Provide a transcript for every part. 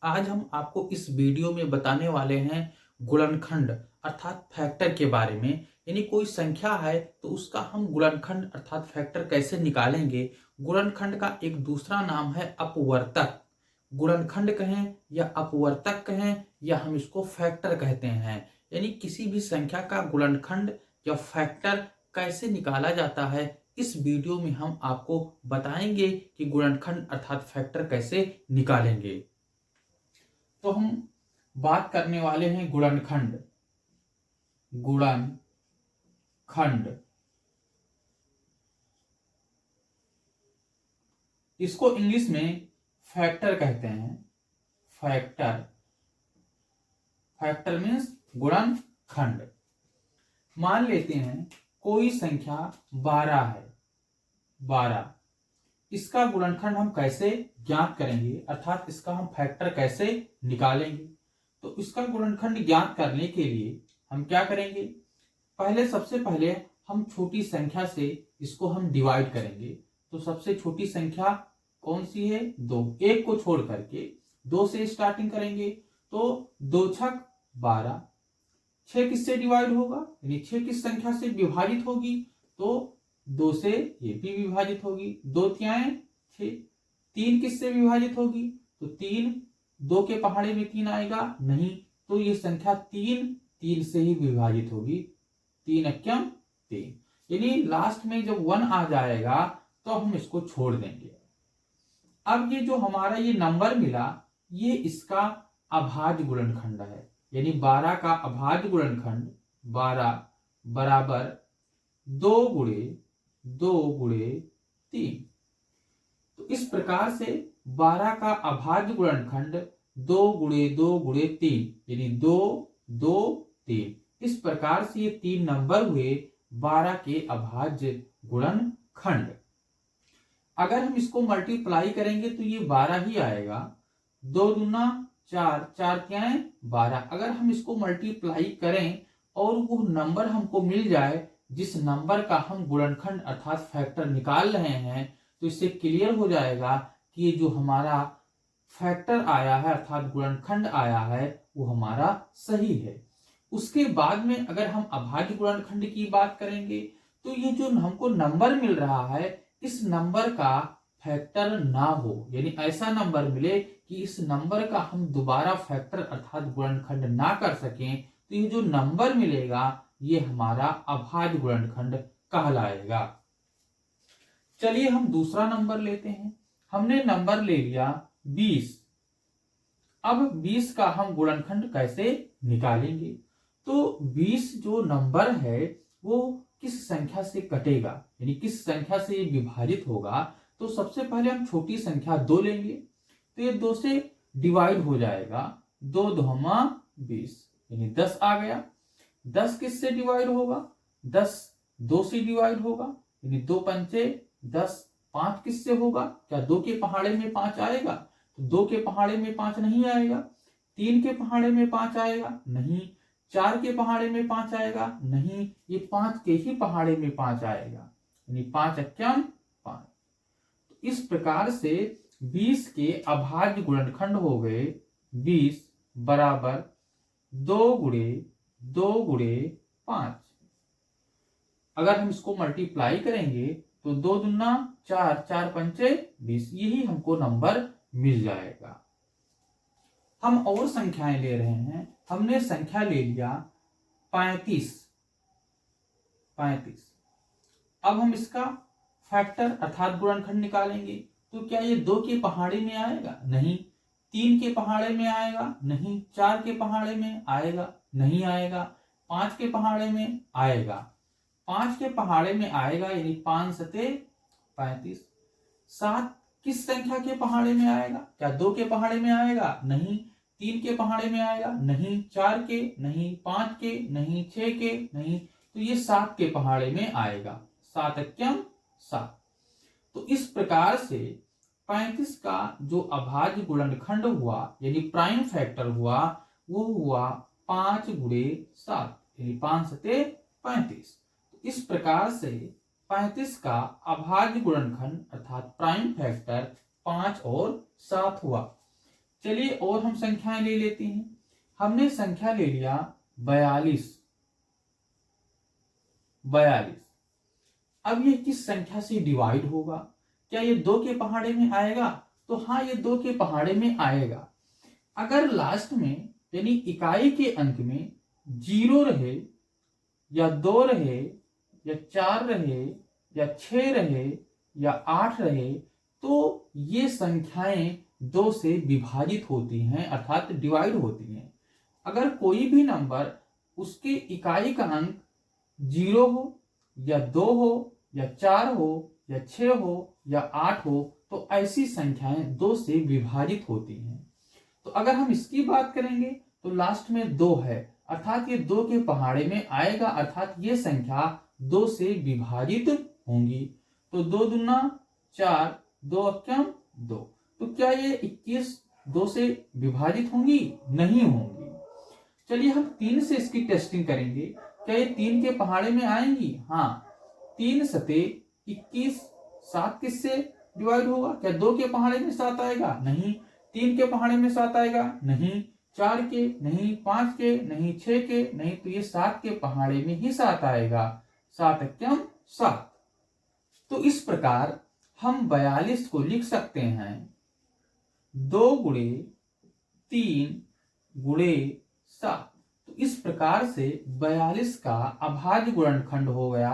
आज हम आपको इस वीडियो में बताने वाले हैं गुणनखंड अर्थात फैक्टर के बारे में। यानी कोई संख्या है तो उसका हम गुणनखंड अर्थात फैक्टर कैसे निकालेंगे। गुणनखंड का एक दूसरा नाम है अपवर्तक। गुणनखंड कहें या अपवर्तक कहें या हम इसको फैक्टर कहते हैं। यानी किसी भी संख्या का गुणनखंड या फैक्टर कैसे निकाला जाता है, इस वीडियो में हम आपको बताएंगे कि गुणनखंड अर्थात फैक्टर कैसे निकालेंगे। तो हम बात करने वाले हैं गुणनखंड। गुणनखंड इसको इंग्लिश में फैक्टर कहते हैं। फैक्टर, फैक्टर मीन्स गुणनखंड। मान लेते हैं कोई संख्या 12 है। 12 इसका गुणनखंड हम कैसे ज्ञात करेंगे अर्थात इसका हम फैक्टर कैसे निकालेंगे। तो इसका गुणनखंड ज्ञात करने के लिए हम क्या करेंगे, सबसे पहले हम छोटी संख्या से इसको हम डिवाइड करेंगे। तो सबसे छोटी संख्या कौन सी है? 2। एक को छोड़ करके 2 से स्टार्टिंग करेंगे। तो 2 छक 12। 6 किससे डिवाइड होगा, यानी 6 किस संख्या से विभाजित होगी? तो 2 से ये भी विभाजित होगी। 2 तियाएं 6। 3 किससे विभाजित होगी? तो 3, 2 के पहाड़े में 3 आएगा नहीं, तो ये संख्या 3 से ही विभाजित होगी। 3 अक्यम 3, यानी लास्ट में जब 1 आ जाएगा तो हम इसको छोड़ देंगे। अब ये जो हमारा ये नंबर मिला, ये इसका अभाज्य गुणनखंड है। यानी 12 का अभाज्य गुणनखंड 12 बराबर 2 गुणे 2 गुणे 3। तो इस प्रकार से 12 का अभाज्य गुणनखंड 2 गुणे 2 गुणे 3, यानी 2 2 3। इस प्रकार से ये 3 नंबर हुए 12 के अभाज्य गुणनखंड। अगर हम इसको मल्टीप्लाई करेंगे तो ये 12 ही आएगा। 2 दूना 4, 4 क्या है 12। अगर हम इसको मल्टीप्लाई करें और वो नंबर हमको मिल जाए जिस नंबर का हम गुणनखंड अर्थात फैक्टर निकाल रहे हैं, तो इससे क्लियर हो जाएगा कि ये जो हमारा फैक्टर आया है अर्थात गुणनखंड आया है वो हमारा सही है। उसके बाद में अगर हम अभाज्य गुणनखंड की बात करेंगे तो ये जो हमको नंबर मिल रहा है इस नंबर का फैक्टर ना हो, यानी ऐसा नंबर मिले कि इस नंबर का हम दोबारा फैक्टर अर्थात गुणनखंड ना कर सकें, तो ये जो नंबर मिलेगा ये हमारा अभाज्य गुणनखंड कहलाएगा। चलिए हम दूसरा नंबर लेते हैं। हमने नंबर ले लिया 20। अब 20 का हम गुणनखंड कैसे निकालेंगे? तो 20 जो नंबर है वो किस संख्या से कटेगा, यानी किस संख्या से विभाजित होगा? तो सबसे पहले हम छोटी संख्या 2 लेंगे, तो ये 2 से डिवाइड हो जाएगा। 2 दूना 20, यानी 10 आ गया। 10 किससे डिवाइड होगा? 10 2 से डिवाइड होगा, यानी 2 पंचे 10। 5 किससे होगा? क्या 2 के पहाड़े में 5 आएगा? तो 2 के पहाड़े में 5 नहीं आएगा। 3 के पहाड़े में 5 आएगा? नहीं। 4 के पहाड़े में 5 आएगा? नहीं। ये 5 के ही पहाड़े में 5 आएगा, यानी 5 अक्यम 5। तो इस प्रकार से 20 के अभाज्य गुणनखंड हो गए 20 बराबर 2 गुणे 2 गुणे 5। अगर हम इसको मल्टीप्लाई करेंगे तो 2 दूना 4, 4 पंचे 20, यही हमको नंबर मिल जाएगा। हम और संख्याएं ले रहे हैं। हमने संख्या ले लिया 35। अब हम इसका फैक्टर अर्थात गुणनखंड निकालेंगे। तो क्या ये 2 के पहाड़े में आएगा? नहीं। 3 के पहाड़े में आएगा? नहीं। 4 के पहाड़े में आएगा? नहीं आएगा। 5 के पहाड़े में आएगा? 5 के पहाड़े में आएगा, यानी 5 सते 35। 7 किस संख्या के पहाड़े में आएगा? क्या 2 के पहाड़े में आएगा? नहीं। 3 के पहाड़े में आएगा? नहीं। 4 के नहीं। 5 के नहीं। 6 के नहीं। तो ये 7 के पहाड़े में आएगा। 7 अक्यम 7। तो इस प्रकार से 35 का जो अभाज्य गुणनखंड हुआ यानी प्राइम फैक्टर हुआ वो हुआ 5 गुणे 7, यानी 5 सते 35। तो इस प्रकार से 35 का अभाज्य गुणनखंड अर्थात प्राइम फैक्टर 5 और 7 हुआ। चलिए और हम संख्याएं ले लेते हैं। हमने संख्या ले लिया 42। अब ये किस संख्या से डिवाइड होगा? क्या ये 2 के पहाड़े में आएगा? तो हाँ, ये 2 के पहाड़े में आएगा। अगर लास्ट में यानी इकाई के अंक में 0 रहे या 2 रहे या 4 रहे या 6 रहे या 8 रहे, तो ये संख्याएं 2 से विभाजित होती हैं, अर्थात डिवाइड होती हैं। अगर कोई भी नंबर उसके इकाई का अंक 0 हो या 2 हो या 4 हो या 6 हो या 8 हो, तो ऐसी संख्याएं 2 से विभाजित होती हैं। तो अगर हम इसकी बात करेंगे तो लास्ट में 2 है, अर्थात ये 2 के पहाड़े में आएगा, अर्थात ये संख्या 2 से विभाजित होंगी। तो 2 दूना 4, 2 अक्यम 2। तो क्या ये 21 2 से विभाजित होंगी? नहीं होंगी। चलिए हम 3 से इसकी टेस्टिंग करेंगे। क्या ये 3 के पहाड़े में आएंगी? हाँ, 3 सते 21। 7 किससे डिवाइड होगा? क्या 2 के पहाड़े में 7 आएगा? नहीं। 3 के पहाड़े में 7 आएगा? नहीं। 4 के नहीं, 5 के नहीं, 6 के नहीं, तो ये 7 के पहाड़े में ही 7 आएगा। 7 अक्यम 7। तो इस प्रकार हम 42 को लिख सकते हैं 2 गुणे 3 गुणे 7। तो इस प्रकार से 42 का अभाज्य गुणनखंड हो गया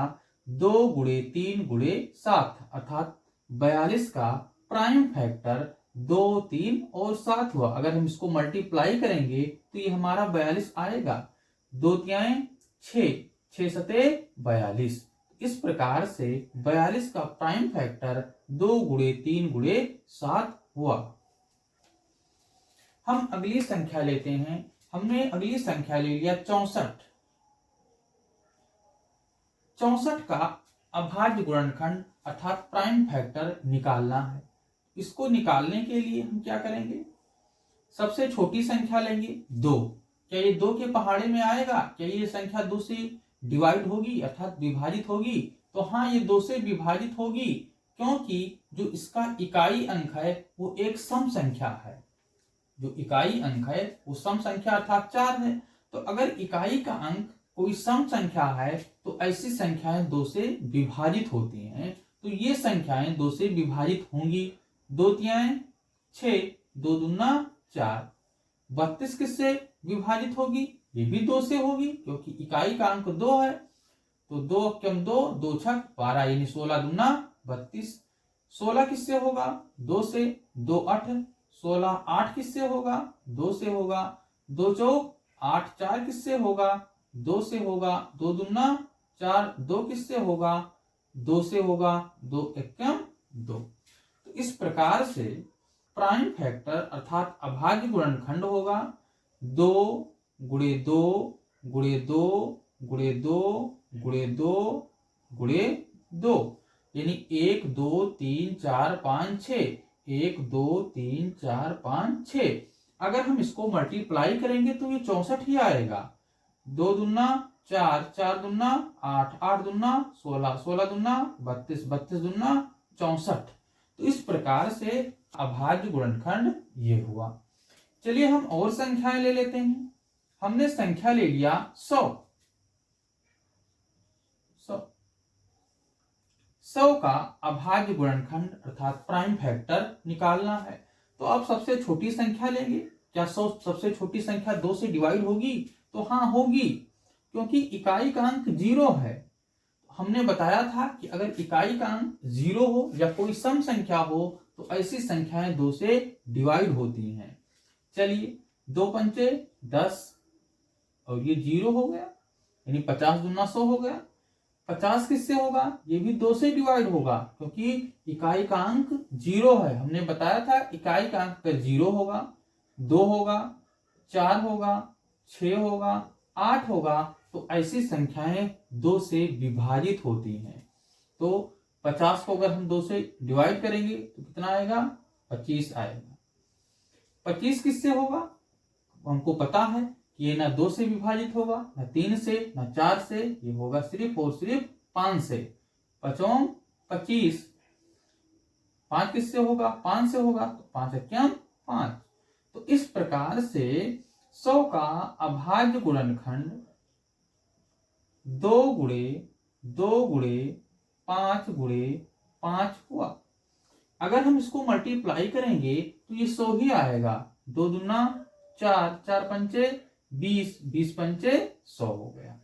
2 गुणे 3 गुणे 7, अर्थात 42 का प्राइम फैक्टर 2, 3 और 7 हुआ। अगर हम इसको मल्टीप्लाई करेंगे तो ये हमारा 42 आएगा। 2 तिहाई 6, 6 सते 42। इस प्रकार से 42 का प्राइम फैक्टर 2 गुणे 3 गुणे 7 हुआ। हम अगली संख्या लेते हैं। हमने अगली संख्या ले लिया 64। 64 का अभाज्य गुणनखंड अर्थात प्राइम फैक्टर निकालना है। इसको निकालने के लिए हम क्या करेंगे? सबसे छोटी संख्या लेंगे 2। क्या ये 2 के पहाड़े में आएगा? क्या ये संख्या 2 से डिवाइड होगी अर्थात विभाजित होगी? तो हाँ, ये 2 से विभाजित होगी, क्योंकि जो इसका इकाई अंक है वो एक सम संख्या है। जो इकाई अंक है वो सम संख्या अर्थात 4 है। तो अगर इकाई का अंक कोई सम संख्या है तो ऐसी संख्याएं 2 से विभाजित होती हैं। तो ये संख्याएं 2 से विभाजित होंगी। 2 तिहाई 6, 2 दूना 4। 32 किससे विभाजित होगी? ये भी 2 से होगी, क्योंकि इकाई का अंक 2 है। तो 2 अक्यम 2, 2 छक 12, यानी 16 दूना 32। 16 किससे होगा? 2 से। 2 8, 16। 8 किससे होगा? 2 से होगा। 2 चौक 8, 4 किससे होगा? 2 से होगा। 2 दूना 4, 2 किससे होगा? 2 से होगा। 2 एकम 2। तो इस प्रकार से प्राइम फैक्टर अर्थात अभाज्य गुणनखंड होगा 2 गुणे 2 गुणे 2 गुणे 2 गुणे 2 गुणे 2, यानी 1 2 3 4 5 6। 1 2 3 4 5 6। अगर हम इसको मल्टीप्लाई करेंगे तो ये 64 ही आएगा। 2 दूना 4, 4 दूना 8, 8 दूना 16, 16 दूना 32, 32 दूना 64। तो इस प्रकार से अभाज्य गुणनखंड ये हुआ। चलिए हम और संख्याएं ले लेते हैं। हमने संख्या ले लिया 100। 100 का अभाज्य गुणनखंड अर्थात प्राइम फैक्टर निकालना है। तो अब सबसे छोटी संख्या लेंगे। क्या 100 सबसे छोटी संख्या 2 से डिवाइड होगी? तो हाँ, होगी, क्योंकि इकाई का अंक 0 है। हमने बताया था कि अगर इकाई का अंक 0 हो या कोई सम संख्या हो तो ऐसी संख्याएं 2 से डिवाइड होती हैं। चलिए 2 पंचे 10 और ये 0 हो गया, यानी 50 दूना 100 हो गया। 50 किससे होगा? ये भी 2 से डिवाइड होगा, क्योंकि इकाई का अंक 0 है। हमने बताया था इकाई का अंक 0 होगा, 2 होगा, 4 होगा, 6 होगा, 8 होगा। तो ऐसी संख्याएं 2 से विभाजित होती हैं। तो 50 को अगर हम 2 से डिवाइड करेंगे तो कितना आएगा? 25 आएगा। 25 किससे होगा? हमको पता है कि ये ना 2 से विभाजित होगा, ना 3 से, ना 4 से, ये होगा सिर्फ और सिर्फ 5 से। 5 25। 5 किससे होगा? 5 से होगा, तो 5 क्या 5। तो इस प्रकार से 100 का अभाज्य गुणनखंड 2 गुणे 2 गुणे 5 गुणे 5 हुआ। अगर हम इसको मल्टीप्लाई करेंगे तो ये 100 ही आएगा। 2 दूना 4, 4 पंचे 20, 20 पंचे 100 हो गया।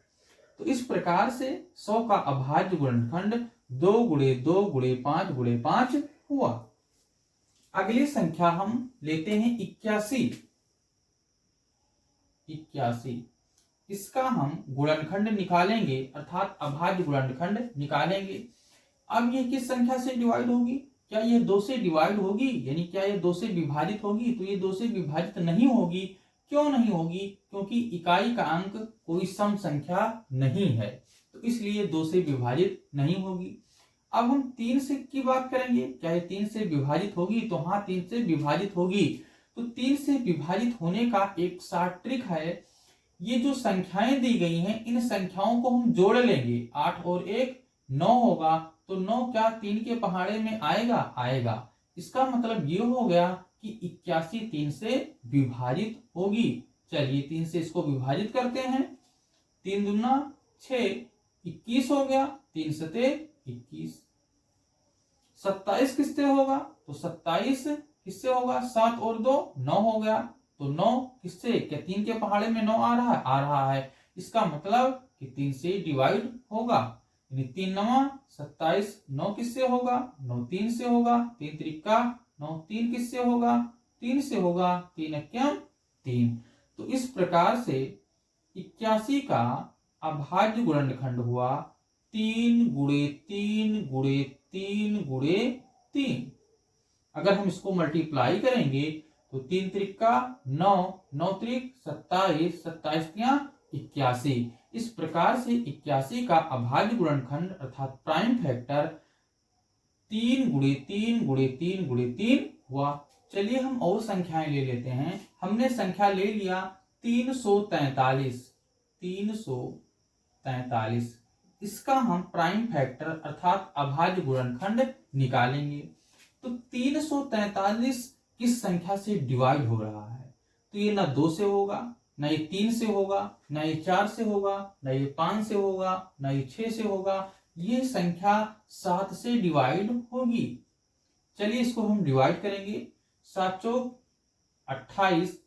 तो इस प्रकार से 100 का अभाज्य गुणनखंड 2 गुणे 2 गुणे 5 गुणे 5 हुआ। अगली संख्या हम लेते हैं 81। 81 इसका हम गुणनखंड निकालेंगे अर्थात अभाज्य गुणनखंड निकालेंगे। अब ये किस संख्या से डिवाइड होगी? क्या ये 2 से डिवाइड होगी, यानी क्या ये 2 से विभाजित होगी? तो ये 2 से विभाजित नहीं होगी। क्यों नहीं होगी? क्योंकि इकाई का अंक कोई सम संख्या नहीं है, तो इसलिए 2 से विभाजित नहीं होगी। अब हम 3 से की बात करेंगे, क्या ये 3 से विभाजित होगी? तो हाँ, 3 से विभाजित होगी। तो 3 से विभाजित होने का एक शॉर्ट ट्रिक है, ये जो संख्याएं दी गई हैं इन संख्याओं को हम जोड़ लेंगे। 8 और 1 9 होगा, तो 9 क्या 3 के पहाड़े में आएगा। इसका मतलब ये हो गया कि 81 3 से विभाजित होगी। चलिए 3 से इसको विभाजित करते हैं। 3 दूना 6, 21 हो गया। 3 सते 21। 27 किससे होगा? तो 27 किससे होगा? 7 और 2 9 हो गया। तो 9 किससे? क्या 3 के पहाड़े में 9 आ रहा है। इसका मतलब कि 3 से डिवाइड होगा, यानी 3 9 27। 9 किससे होगा? 9 3 से होगा। 3 त्रिका 9, 3 किससे होगा? 3 से होगा। 3 एक्यम 3। तो इस प्रकार से 81 का अभाज्य गुणनखंड हुआ 3 गुणे 3 गुणे 3 गुणे 3। अगर हम इसको मल्टीप्लाई करेंगे तो 3 त्रिका 9, 9 त्रिक 27, 27 81। इस प्रकार से 81 का अभाज्य गुणनखंड अर्थात प्राइम फैक्टर 3 गुणे 3 गुणे 3 गुणे 3 हुआ। चलिए हम और संख्याएं ले लेते हैं। हमने संख्या ले लिया 343। 343 इसका हम प्राइम फैक्टर अर्थात अभाज्य गुणनखंड निकालेंगे। तो 343 किस संख्या से डिवाइड हो रहा है? तो ये ना 2 से होगा, ना ये 3 से होगा, ना ये 4 से होगा, ना ये 5 से होगा, ना ये 6 से होगा। ये संख्या 7 से डिवाइड होगी। चलिए इसको हम डिवाइड करेंगे। 7 चौक 28,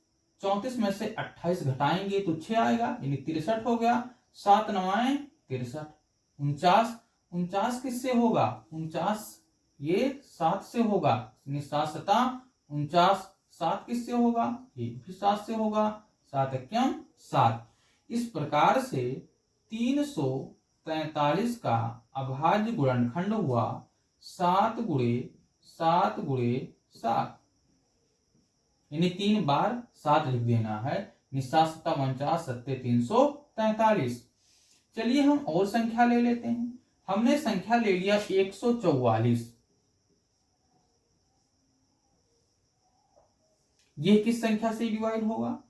34 में से 28 घटाएंगे तो 6 आएगा, यानी 63 हो गया। 7 9 63। 49 किससे होगा? 49 ये 7 से होगा, यानी 7 सता 49। 7 किससे होगा? ये भी 7 से होगा। 7 एक्यम 7। इस प्रकार से 343 का अभाज्य गुणनखंड हुआ 7 गुणे 7 गुणे 7, यानी 3 बार 7 लिख देना है। 7 सता 49, 7 343। चलिए हम और संख्या ले लेते हैं। हमने संख्या ले लिया 144। ये किस संख्या से डिवाइड होगा?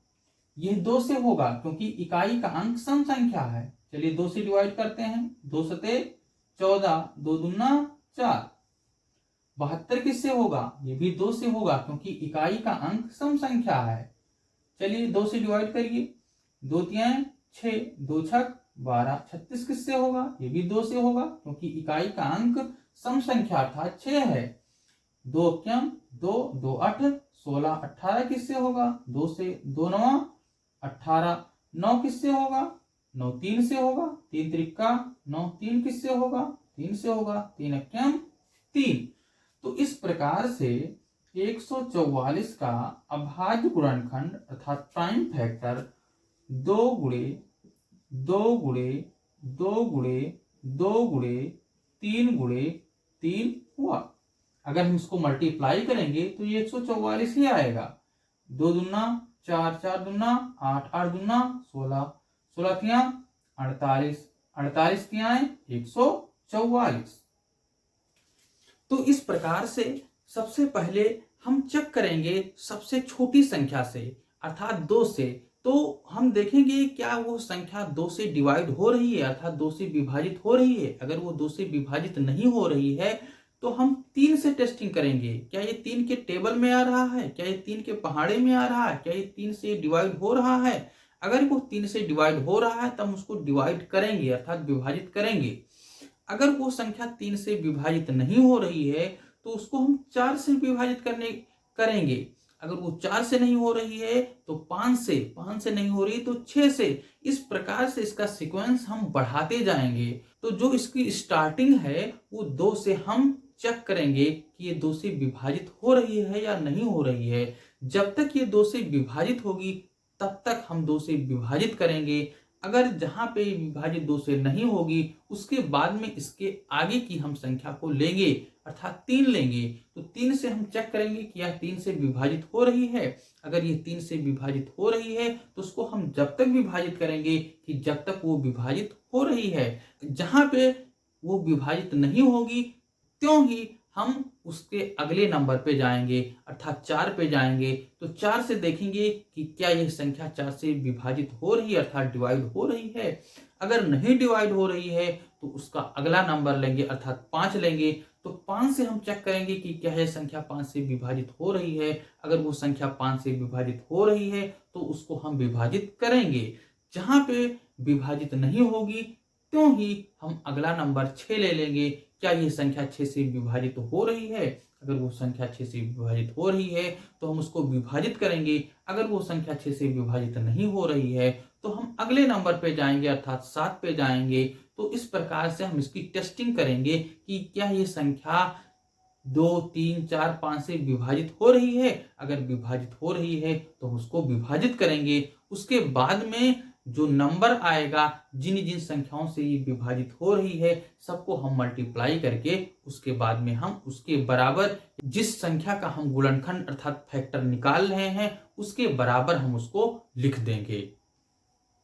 ये 2 से होगा, क्योंकि इकाई का अंक सम संख्या है। चलिए 2 से डिवाइड करते हैं। 2 सते 14, 2 दूना 4। 72 किससे होगा? ये भी 2 से होगा, क्योंकि इकाई का अंक सम संख्या है। चलिए 2 से डिवाइड करिए। 2 3 6, 2 6 12। 36 किससे होगा? ये भी 2 से होगा, क्योंकि इकाई का अंक सम संख्या अर्थात 6 है। 2 क्यम 2, 2 8 16। 18 किससे होगा? 2 से। 2 9 18। 9 किससे होगा? 9 3 से होगा। 3 त्रिका 9, 3 किससे होगा? 3 से होगा। 3 एक्यम 3। तो इस प्रकार से 144 का अभाज्य गुणनखंड अर्थात प्राइम फैक्टर 2 गुणे 2 गुणे 2 गुणे 2 गुणे 3 गुणे 3 हुआ। अगर हम इसको मल्टीप्लाई करेंगे तो ये 144 ही आएगा। 2 दूना 4, 4 दूना 8, 8 दूना 16, 16 किया 48, 48 किया है 144। तो इस प्रकार से सबसे पहले हम चेक करेंगे सबसे छोटी संख्या से अर्थात 2 से। तो हम देखेंगे क्या वो संख्या 2 से डिवाइड हो रही है अर्थात 2 से विभाजित हो रही है। अगर वो 2 से विभाजित नहीं हो रही है तो हम 3 से टेस्टिंग करेंगे। क्या ये 3 के टेबल में आ रहा है, क्या ये 3 के पहाड़े में आ रहा है, क्या ये 3 से डिवाइड हो रहा है। अगर वो 3 से डिवाइड हो रहा है तो हम उसको डिवाइड करेंगे अर्थात विभाजित करेंगे। अगर वो संख्या 3 से विभाजित नहीं हो रही है तो उसको हम 4 से विभाजित करेंगे। अगर वो 4 से नहीं हो रही है तो 5 से नहीं हो रही तो 6 से। इस प्रकार से इसका सीक्वेंस हम बढ़ाते जाएंगे। तो जो इसकी स्टार्टिंग है वो 2 से हम चेक करेंगे कि ये 2 से विभाजित हो रही है या नहीं हो रही है। जब तक ये 2 से विभाजित होगी तब तक हम 2 से विभाजित करेंगे। अगर जहां पे विभाजित 2 से नहीं होगी उसके बाद में इसके आगे की हम संख्या को लेंगे अर्थात 3 लेंगे। तो 3 से हम चेक करेंगे कि यह 3 से विभाजित हो रही है। अगर ये 3 से विभाजित हो रही है तो उसको हम जब तक विभाजित करेंगे कि जब तक वो विभाजित हो रही है। जहां पे वो विभाजित नहीं होगी त्यों ही हम उसके अगले नंबर पे जाएंगे अर्थात 4 पे जाएंगे। तो 4 से देखेंगे कि क्या यह संख्या 4 से विभाजित हो रही है अर्थात डिवाइड हो रही है। अगर नहीं डिवाइड हो रही है तो उसका अगला नंबर लेंगे अर्थात 5 लेंगे। तो 5 से हम चेक करेंगे कि क्या यह संख्या 5 से विभाजित हो रही है। अगर वो संख्या 5 से विभाजित हो रही है तो उसको हम विभाजित करेंगे। जहां पे विभाजित नहीं होगी त्यों ही हम अगला नंबर 6 ले लेंगे। क्या ये संख्या 6 से विभाजित हो रही है। अगर वो संख्या 6 से विभाजित हो रही है तो हम उसको विभाजित करेंगे। अगर वो संख्या 6 से विभाजित नहीं हो रही है तो हम अगले नंबर पे जाएंगे अर्थात 7 पे जाएंगे। तो इस प्रकार से हम इसकी टेस्टिंग करेंगे कि क्या ये संख्या 2, 3, 4, 5 से विभाजित हो रही है। अगर विभाजित हो रही है तो हम उसको विभाजित करेंगे। उसके बाद में जो नंबर आएगा जिन जिन संख्याओं से ये विभाजित हो रही है सबको हम मल्टीप्लाई करके उसके बाद में हम उसके बराबर जिस संख्या का हम गुणनखंड अर्थात फैक्टर निकाल रहे हैं उसके बराबर हम उसको लिख देंगे।